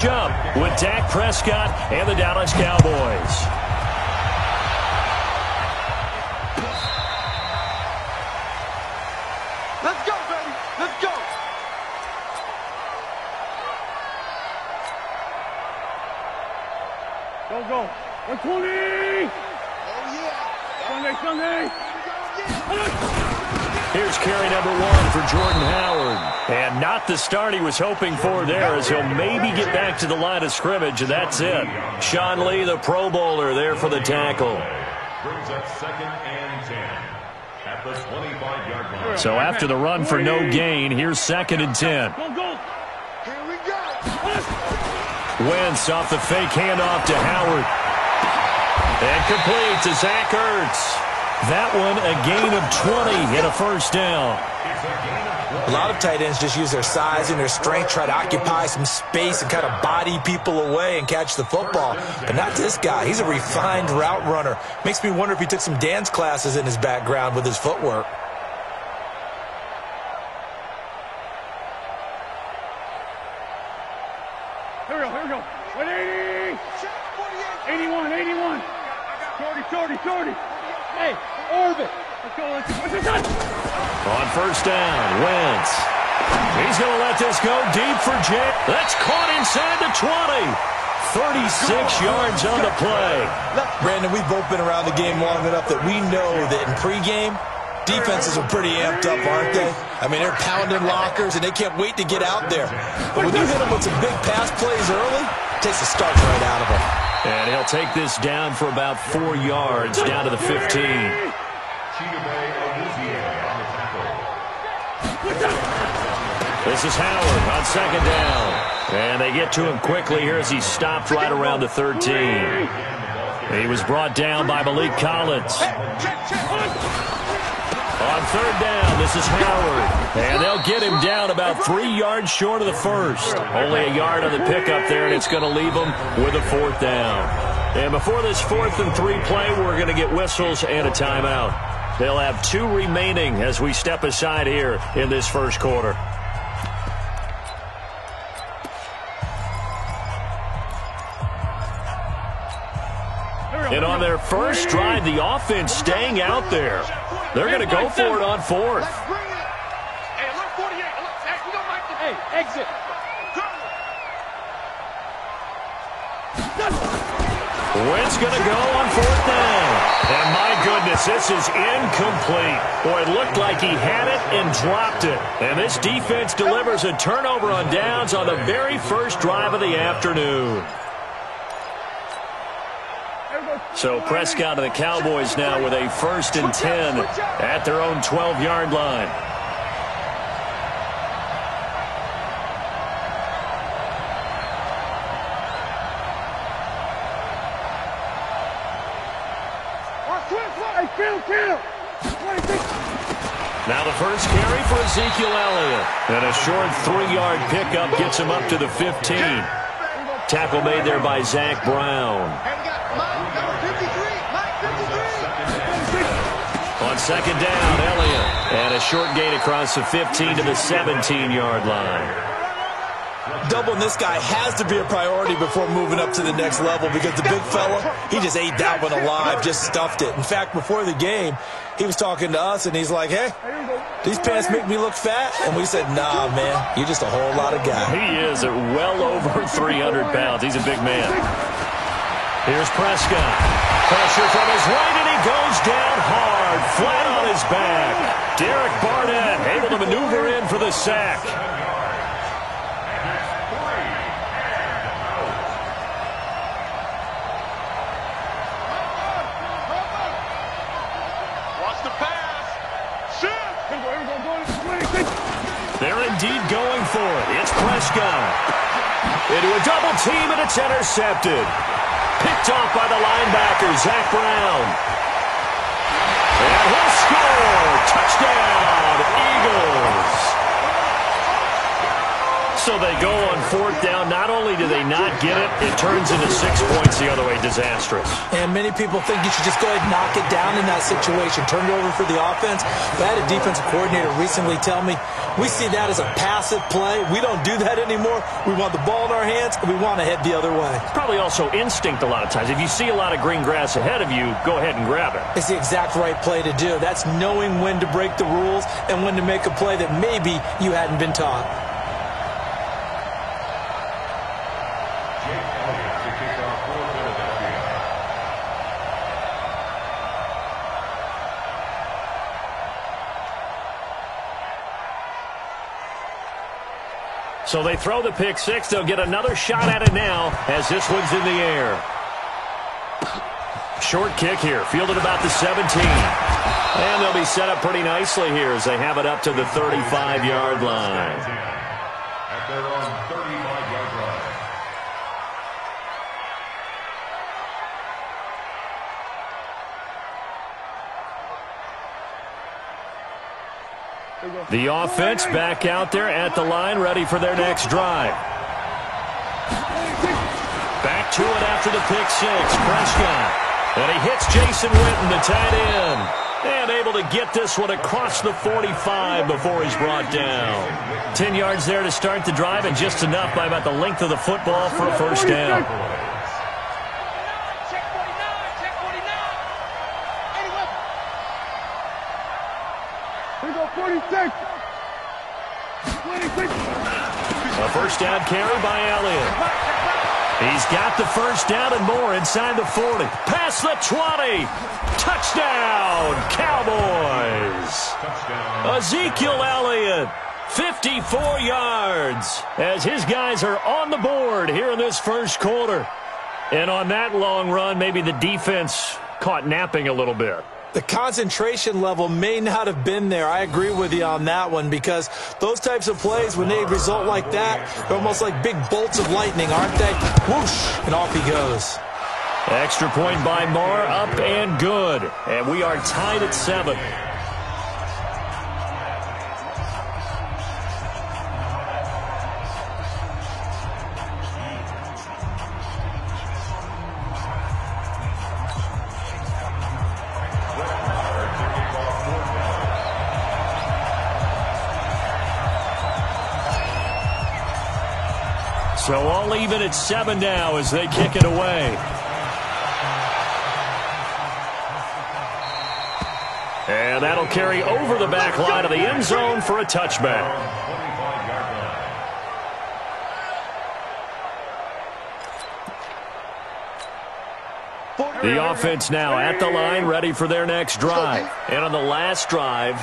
Jump with Dak Prescott and the Dallas Cowboys. Let's go, baby. Let's go. Go. 120. Oh, yeah. Sunday. Here's carry number 1 for Jordan Howard. And not the start he was hoping for there, as he'll maybe get back to the line of scrimmage, and that's it. Sean Lee, the Pro Bowler, there for the tackle. Brings up 2nd and 10 at the 25-yard line. So after the run for no gain, here's 2nd and 10. Go. Here we go. Wentz off the fake handoff to Howard. And complete to Zach Ertz. That one a gain of 20 and a first down. A lot of tight ends just use their size and their strength, try to occupy some space and kind of body people away and catch the football. But not this guy. He's a refined route runner. Makes me wonder if he took some dance classes in his background with his footwork. Here we go. 180. 81. Shorty. Hey, Orbit. Let's go. On first down, Wentz. He's going to let this go deep for Jay. That's caught inside the 20. 36 yards on the play. Brandon, we've both been around the game long enough that we know that in pregame, defenses are pretty amped up, aren't they? I mean, they're pounding lockers, and they can't wait to get out there. But when you hit them with some big pass plays early, it takes the starch right out of them. And he'll take this down for about 4 yards, down to the 15. This is Howard on 2nd down. And they get to him quickly here as he stopped right around the 13. He was brought down by Malik Collins. On 3rd down, this is Howard. And they'll get him down about 3 yards short of the first. Only a yard on the pickup there, and it's going to leave him with a 4th down. And before this 4th and 3 play, we're going to get whistles and a timeout. They'll have 2 remaining as we step aside here in this first quarter. And on their first drive, the offense staying out there. They're going to go for it on 4th. Hey, look, 48. Hey, exit. Wentz going to go on 4th down. And my goodness, this is incomplete. Boy, it looked like he had it and dropped it. And this defense delivers a turnover on downs on the very first drive of the afternoon. So Prescott and the Cowboys now with a 1st and 10 at their own 12-yard line. Now the first carry for Ezekiel Elliott. And a short 3-yard pickup gets him up to the 15. Tackle made there by Zach Brown. On 2nd down, Elliott. And a short gain across the 15 to the 17-yard line. Doubling this guy has to be a priority before moving up to the next level because the big fella, he just ate that one alive, just stuffed it. In fact, before the game, he was talking to us, and he's like, hey, these pants make me look fat? And we said, nah, man, you're just a whole lot of guy. He is at well over 300 pounds. He's a big man. Here's Prescott. Pressure from his right, and he goes down hard, flat on his back. Derek Barnett able to maneuver in for the sack. They're indeed going for it. It's Prescott. Into a double team, and it's intercepted. Picked off by the linebacker, Zach Brown. And he'll score. Touchdown, Eagles. So they go on 4th down. Not only do they not get it, it turns into 6 points the other way. Disastrous. And many people think you should just go ahead and knock it down in that situation. Turn it over for the offense. But I had a defensive coordinator recently tell me, we see that as a passive play. We don't do that anymore. We want the ball in our hands, and we want to head the other way. Probably also instinct a lot of times. If you see a lot of green grass ahead of you, go ahead and grab it. It's the exact right play to do. That's knowing when to break the rules and when to make a play that maybe you hadn't been taught. So they throw the pick six. They'll get another shot at it now as this one's in the air. Short kick here, fielded about the 17. And they'll be set up pretty nicely here as they have it up to the 35-yard line. At their own 35-yard line. The offense back out there at the line, ready for their next drive. Back to it after the pick six. Prescott. And he hits Jason Witten, the tight end. And able to get this one across the 45 before he's brought down. 10 yards there to start the drive, and just enough by about the length of the football for a first down. A first down carry by Elliott. He's got the first down and more inside the 40. Past the 20. Touchdown, Cowboys. Ezekiel Elliott, 54 yards, as his guys are on the board here in this first quarter. And on that long run, maybe the defense caught napping a little bit. The concentration level may not have been there. I agree with you on that one, because those types of plays, when they result like that, they're almost like big bolts of lightning, aren't they? Whoosh, and off he goes. Extra point by Moore, up and good. And we are tied at 7. So all even at 7 now as they kick it away. And that'll carry over the back line of the end zone for a touchback. The offense now at the line, ready for their next drive. And on the last drive,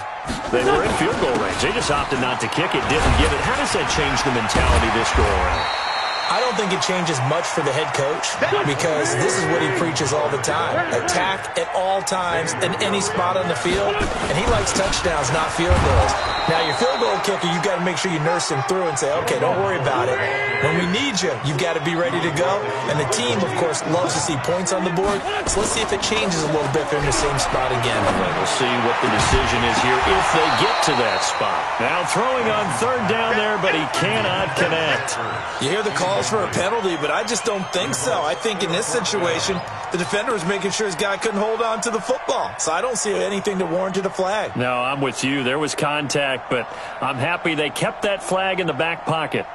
they were in field goal range. They just opted not to kick it, didn't get it. How does that change the mentality this go around? I don't think it changes much for the head coach, because this is what he preaches all the time. Attack at all times in any spot on the field, and he likes touchdowns, not field goals. Now, your field goal kicker, you've got to make sure you nurse him through and say, okay, don't worry about it. When we need you, you've got to be ready to go. And the team, of course, loves to see points on the board. So let's see if it changes a little bit if they're in the same spot again. We'll see what the decision is here if they get to that spot. Now throwing on 3rd down there, but he cannot connect. You hear the calls for a penalty, but I just don't think so. I think in this situation, the defender was making sure his guy couldn't hold on to the football. So I don't see anything to warrant a flag. No, I'm with you. There was contact, but I'm happy they kept that flag in the back pocket.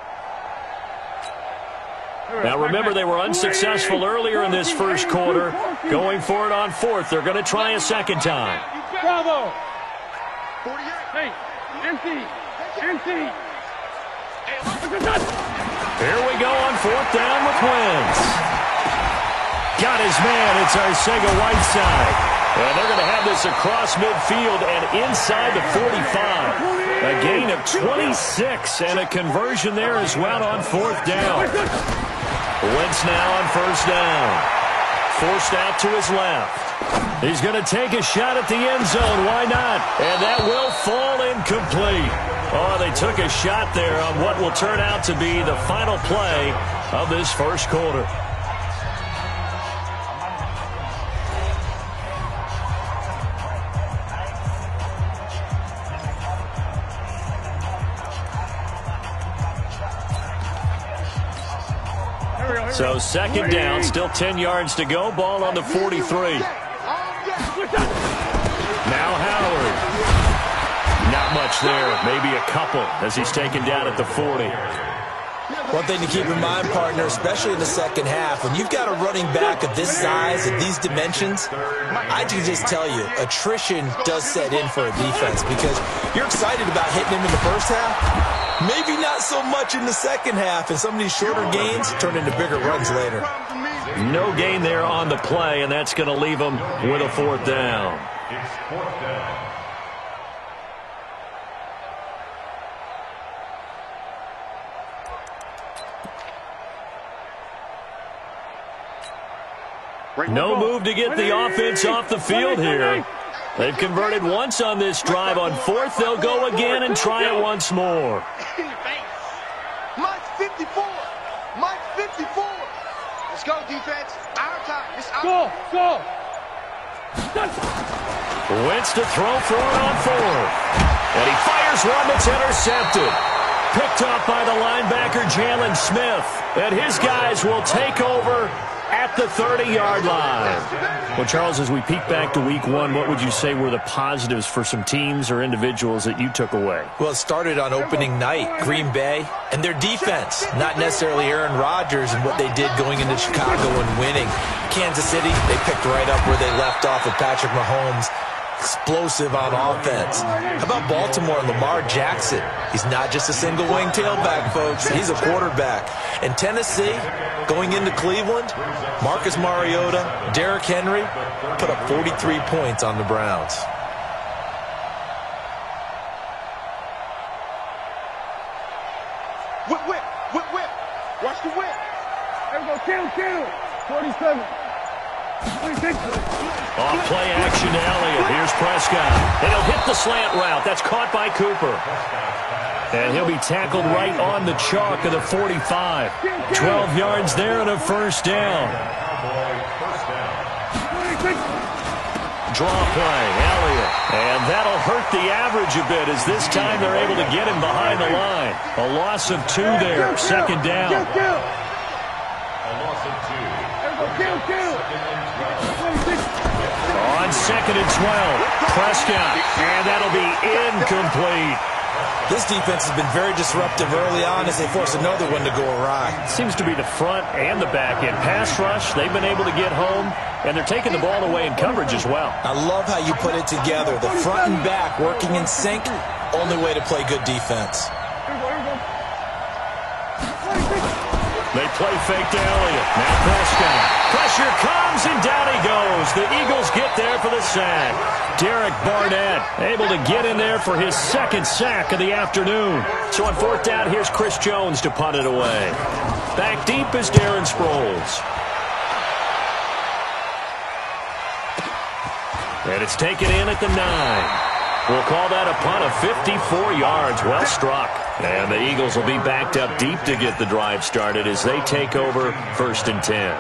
Now, remember, they were unsuccessful earlier in this first quarter. Going for it on 4th. They're going to try a second time. Bravo. Hey, empty. Empty. Here we go on 4th down with Wentz. Got his man. It's Arcega-Whiteside. And they're going to have this across midfield and inside the 45. A gain of 26 and a conversion there as well on 4th down. Wentz now on 1st down. Forced out to his left. He's going to take a shot at the end zone. Why not? And that will fall incomplete. Oh, they took a shot there on what will turn out to be the final play of this first quarter. So second down, still 10 yards to go. Ball on the 43. Now Howard. Not much there. Maybe a couple as he's taken down at the 40. One thing to keep in mind, partner, especially in the second half, when you've got a running back of this size and these dimensions, I can just tell you, attrition does set in for a defense because you're excited about hitting him in the first half. Maybe not so much in the second half, and some of these shorter gains turn into bigger runs later. No gain there on the play, and that's going to leave him with a fourth down. It's fourth down. No move to get the offense off the field here. They've converted once on this drive. On fourth, they'll go again and try it once more. Mike's 54. Mike's 54. Let's go, defense. Our time. It's our Go. Wentz to throw for it on fourth. And he fires one that's intercepted. Picked up by the linebacker, Jalen Smith. And his guys will take over at the 30-yard line. Well, Charles, as we peek back to week one, what would you say were the positives for some teams or individuals that you took away? Well, it started on opening night, Green Bay, and their defense, not necessarily Aaron Rodgers and what they did going into Chicago and winning. Kansas City, they picked right up where they left off with Patrick Mahomes. Explosive on offense. How about Baltimore and Lamar Jackson? He's not just a single-wing tailback, folks. He's a quarterback. And Tennessee, going into Cleveland, Marcus Mariota, Derrick Henry put up 43 points on the Browns. whip. Watch the whip. There we go. Kill. 47. 26. Off play action to Elliott. Here's Prescott. And he'll hit the slant route. That's caught by Cooper. And he'll be tackled right on the chalk of the 45. 12 yards there and a first down. Draw play, Elliott. And that'll hurt the average a bit as this time they're able to get him behind the line. A loss of 2 there. Second down. A loss of 2. On second and 12. Prescott. And that'll be incomplete. This defense has been very disruptive early on as they force another one to go awry. Seems to be the front and the back end. Pass rush, they've been able to get home, and they're taking the ball away in coverage as well. I love how you put it together. The front and back working in sync, only way to play good defense. They play fake to Elliott. Now Prescott. Pressure comes, and down he goes. The Eagles get there for the sack. Derek Barnett able to get in there for his second sack of the afternoon. So on fourth down, here's Chris Jones to punt it away. Back deep is Darren Sproles. And it's taken in at the 9. We'll call that a punt of 54 yards. Well struck. And the Eagles will be backed up deep to get the drive started as they take over first and 10.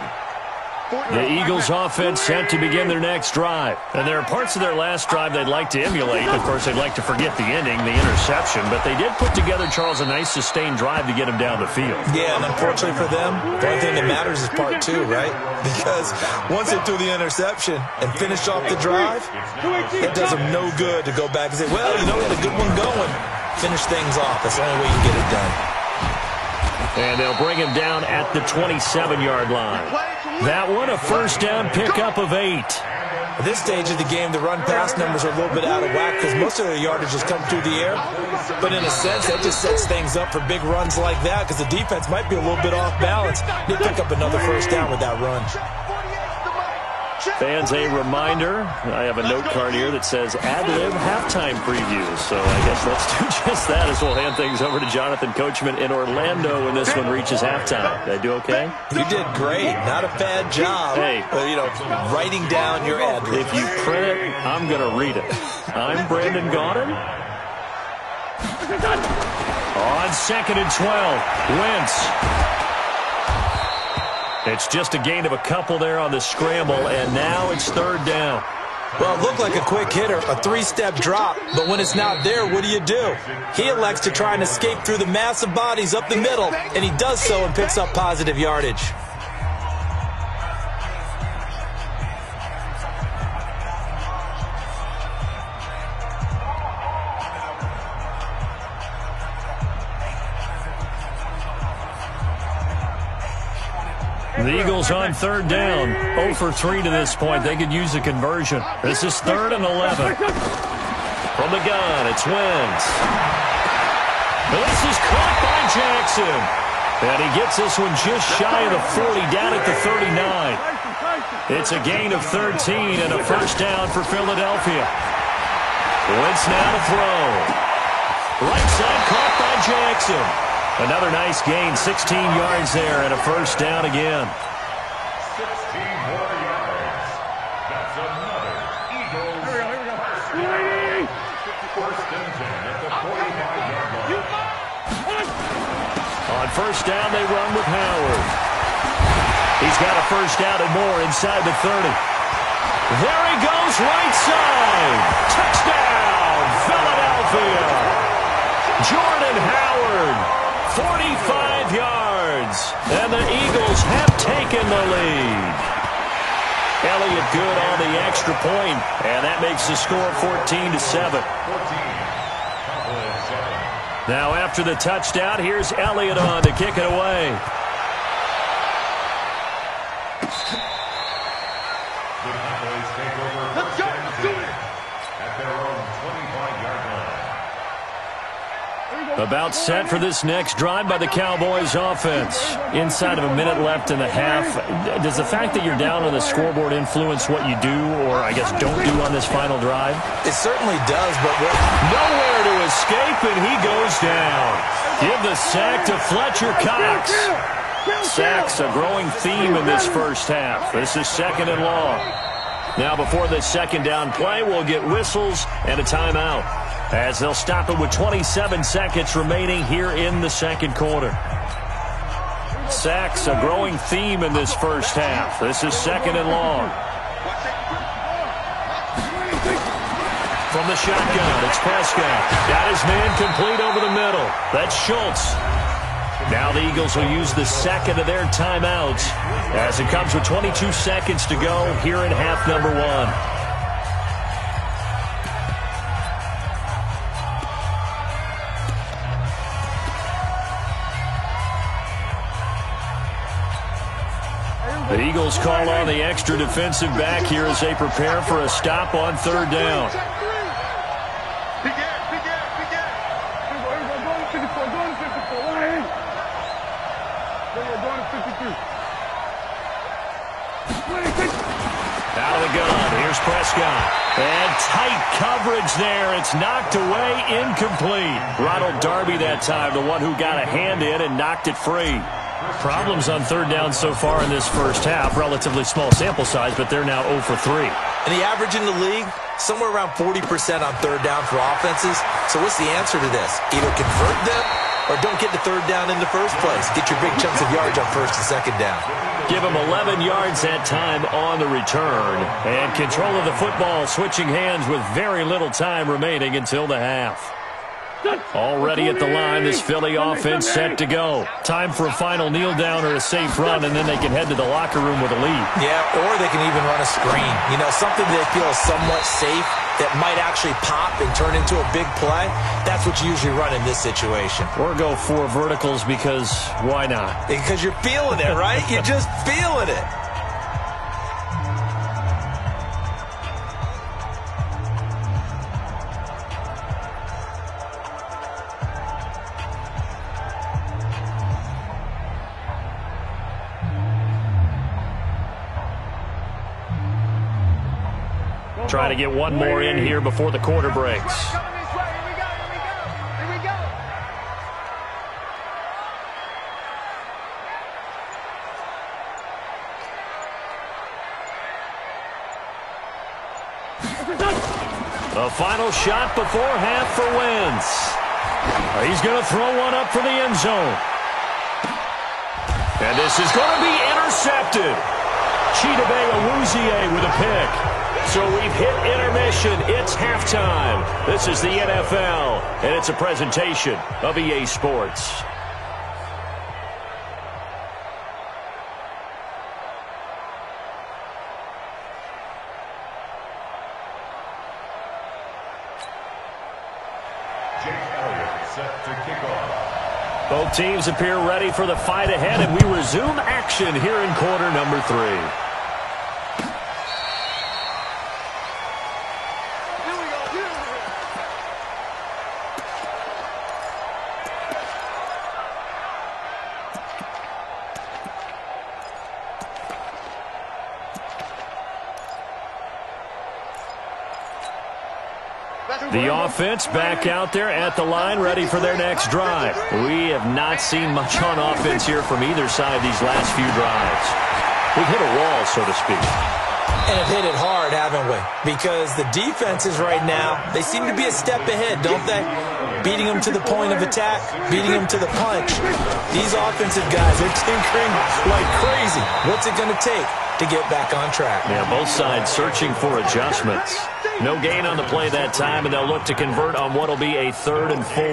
The Eagles offense set to begin their next drive. And there are parts of their last drive they'd like to emulate. Of course, they'd like to forget the ending, the interception. But they did put together, Charles, a nice sustained drive to get him down the field. Yeah, and unfortunately for them, the only thing that matters is part 2, right? Because once they threw the interception and finished off the drive, it does them no good to go back and say, well, you know, we had a good one going. Finish things off. That's the only way you can get it done. And they'll bring him down at the 27-yard line. That one, a first down pickup of 8. At this stage of the game, the run-pass numbers are a little bit out of whack because most of their yardage has come through the air. But in a sense, that just sets things up for big runs like that because the defense might be a little bit off balance. They pick up another first down with that run. Fans, a reminder, I have a note card here that says ad-lib halftime previews. So I guess let's do just that as we'll hand things over to Jonathan Coachman in Orlando when this one reaches halftime. Did I do okay? You did great. Not a bad job. Hey. You know, writing down your ad-lib. If you print it, I'm going to read it. I'm Brandon Gaudin. On second and 12, Wentz. It's just a gain of a couple there on the scramble, and now it's third down. Well, it looked like a quick hitter, a three-step drop, but when it's not there, what do? He elects to try and escape through the massive bodies up the middle, and he does so and picks up positive yardage. The Eagles on third down, 0 for 3 to this point. They could use a conversion. This is 3rd and 11. From the gun, it's Wentz. This is caught by Jackson. And he gets this one just shy of the 40, down at the 39. It's a gain of 13 and a first down for Philadelphia. Wentz now to throw. Right side caught by Jackson. Another nice gain, 16 yards there, and a first down again. 16 more yards. That's another Eagles first down. First and 10 at the 45-yard line. On first down, they run with Howard. He's got a first down and more inside the 30. There he goes, right side. Touchdown, Philadelphia. Jordan Howard. 45 yards, and the Eagles have taken the lead. Elliott good on the extra point, and that makes the score 14-7. Now after the touchdown, here's Elliott on to kick it away. The Cowboys take over first and 10 at their own 25-yard line. About set for this next drive by the Cowboys offense. Inside of a minute left in the half. Does the fact that you're down on the scoreboard influence what you do, or I guess don't do on this final drive? It certainly does, but nowhere to escape, and he goes down. Give the sack to Fletcher Cox. Sacks a growing theme in this first half. This is 2nd and long. Now before this second down play, we'll get whistles and a timeout, as they'll stop it with 27 seconds remaining here in the second quarter. Sacks a growing theme in this first half. This is 2nd and long. From the shotgun, it's Prescott. Got his man complete over the middle. That's Schultz. Now the Eagles will use the second of their timeouts as it comes with 22 seconds to go here in half number 1. The Eagles call on the extra defensive back here as they prepare for a stop on 3rd down. Out of the gun, here's Prescott. And tight coverage there. It's knocked away, incomplete. Ronald Darby that time, the one who got a hand in and knocked it free. Problems on 3rd down so far in this first half. Relatively small sample size, but they're now 0 for 3. And the average in the league, somewhere around 40% on 3rd down for offenses. So what's the answer to this? Either convert them or don't get to 3rd down in the first place. Get your big chunks of yards on 1st and 2nd down. Give them 11 yards that time on the return. And control of the football switching hands with very little time remaining until the half. Already at the line, this Philly offense set to go. Time for a final kneel down or a safe run, and then they can head to the locker room with a lead. Yeah, or they can even run a screen. You know, something they feel is somewhat safe that might actually pop and turn into a big play. That's what you usually run in this situation. Or go 4 verticals because why not? Because you're feeling it, right? You're just feeling it. Try to get one more in here before the quarter breaks. The final shot before half for Wentz. He's going to throw one up for the end zone. And this is going to be intercepted. Chidobe Awuzie with a pick. So we've hit intermission. It's halftime. This is the NFL, and it's a presentation of EA Sports. Set to kick off. Both teams appear ready for the fight ahead, and we resume action here in quarter number 3. The offense back out there at the line, ready for their next drive. We have not seen much on offense here from either side these last few drives. We've hit a wall, so to speak. And have hit it hard, haven't we? Because the defenses right now, they seem to be a step ahead, don't they? Beating them to the point of attack, beating them to the punch. These offensive guys are tinkering like crazy. What's it going to take to get back on track? Yeah, both sides searching for adjustments. No gain on the play that time, and they'll look to convert on what will be a 3rd and 4.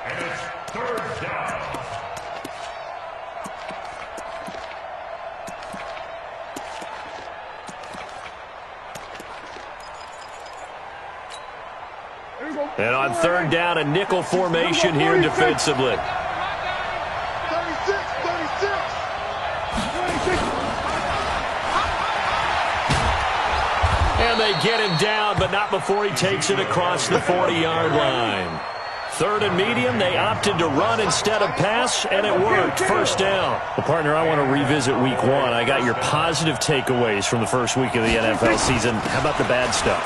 And it's 3rd down. And on 3rd down, a nickel formation here defensively. 36, 36. And they get him down, but not before he takes it across the 40-yard line. 3rd and medium, they opted to run instead of pass, and it worked. 1st down. Well, partner, I want to revisit week 1. I got your positive takeaways from the first week of the NFL season. How about the bad stuff?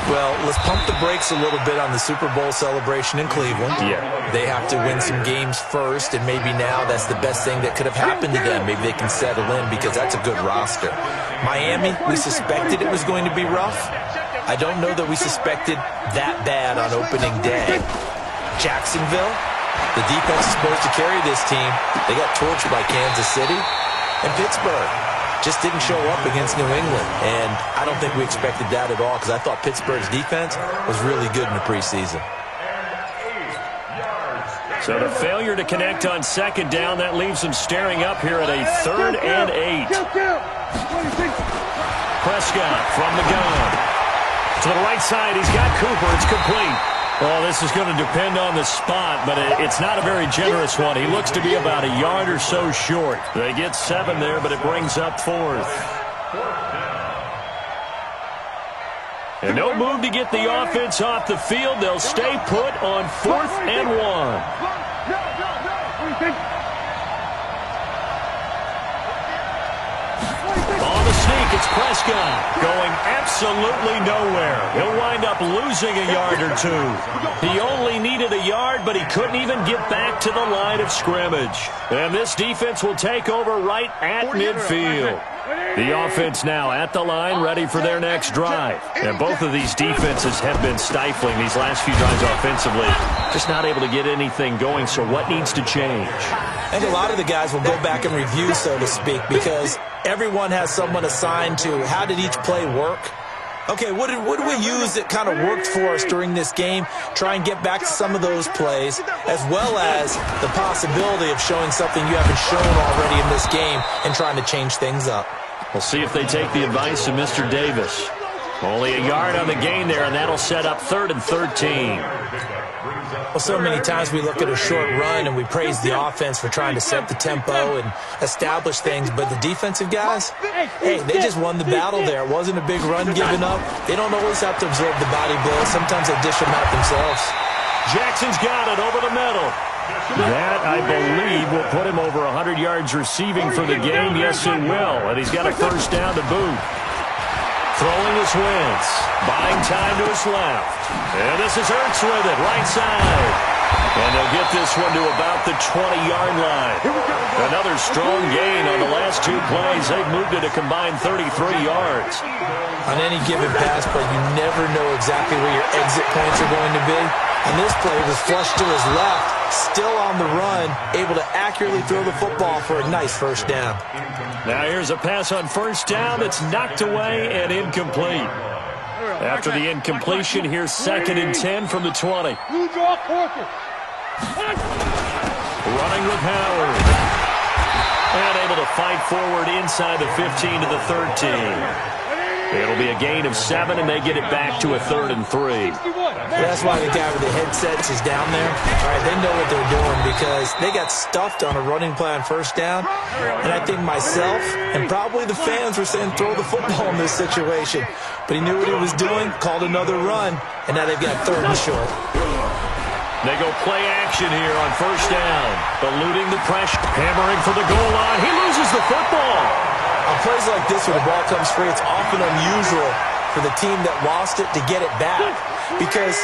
Well, let's pump the brakes a little bit on the Super Bowl celebration in Cleveland. Yeah. They have to win some games first, and maybe now that's the best thing that could have happened to them. Maybe they can settle in because that's a good roster. Miami, we suspected it was going to be rough. I don't know that we suspected that bad on opening day. Jacksonville, the defense is supposed to carry this team. They got torched by Kansas City. And Pittsburgh just didn't show up against New England. And I don't think we expected that at all because I thought Pittsburgh's defense was really good in the preseason. So the failure to connect on 2nd down, that leaves them staring up here at a 3rd and 8. Prescott from the gun. To the right side, he's got Cooper. It's complete. Well, this is going to depend on the spot, but it's not a very generous one. He looks to be about a yard or so short. They get 7 there, but it brings up 4th. And no move to get the offense off the field. They'll stay put on 4th and 1. On the sneak, it's Prescott going absolutely nowhere. He'll wind up losing a yard or 2. He only needed a yard, but he couldn't even get back to the line of scrimmage. And this defense will take over right at midfield. The offense now at the line, ready for their next drive. And both of these defenses have been stifling these last few drives offensively. Just not able to get anything going, so what needs to change? I think a lot of the guys will go back and review, so to speak, because everyone has someone assigned to how did each play work. Okay, what did we use that kind of worked for us during this game? Try and get back to some of those plays, as well as the possibility of showing something you haven't shown already in this game and trying to change things up. We'll see if they take the advice of Mr. Davis. Only a yard on the gain there, and that'll set up 3rd and 13. Well, so many times we look at a short run and we praise the offense for trying to set the tempo and establish things, but the defensive guys, hey, they just won the battle there. It wasn't a big run given up. They don't always have to absorb the body blows. Sometimes they dish them out themselves. Jackson's got it over the middle. That, I believe, will put him over 100 yards receiving for the game. Yes, it will. And he's got a 1st down to boot. Throwing his Wentz. Buying time to his left. And this is Ertz with it, right side. And they'll get this one to about the 20-yard line. Another strong gain on the last 2 plays. They've moved it a combined 33 yards. On any given pass play, you never know exactly where your exit points are going to be. And this play was flushed to his left, still on the run, able to accurately throw the football for a nice 1st down. Now here's a pass on first down that's knocked away and incomplete. After the incompletion, here's 2nd and 10 from the 20. Running with Howard. And able to fight forward inside the 15 to the 13. It'll be a gain of 7, and they get it back to a 3rd and 3. That's why the guy with the headsets is down there. All right, they know what they're doing because they got stuffed on a running play on first down. And I think myself and probably the fans were saying throw the football in this situation. But he knew what he was doing, called another run, and now they've got 3rd and short. They go play action here on first down. Eluding the pressure, hammering for the goal line. He loses the football. On plays like this where the ball comes free, it's often unusual for the team that lost it to get it back because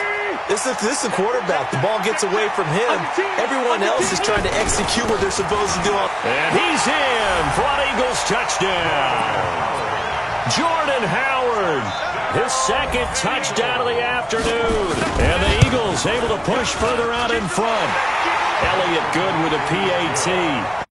this is a quarterback. The ball gets away from him. Everyone else is trying to execute what they're supposed to do. And he's in for an Eagles touchdown. Jordan Howard, his 2nd touchdown of the afternoon. And the Eagles able to push further out in front. Elliott Good with a PAT.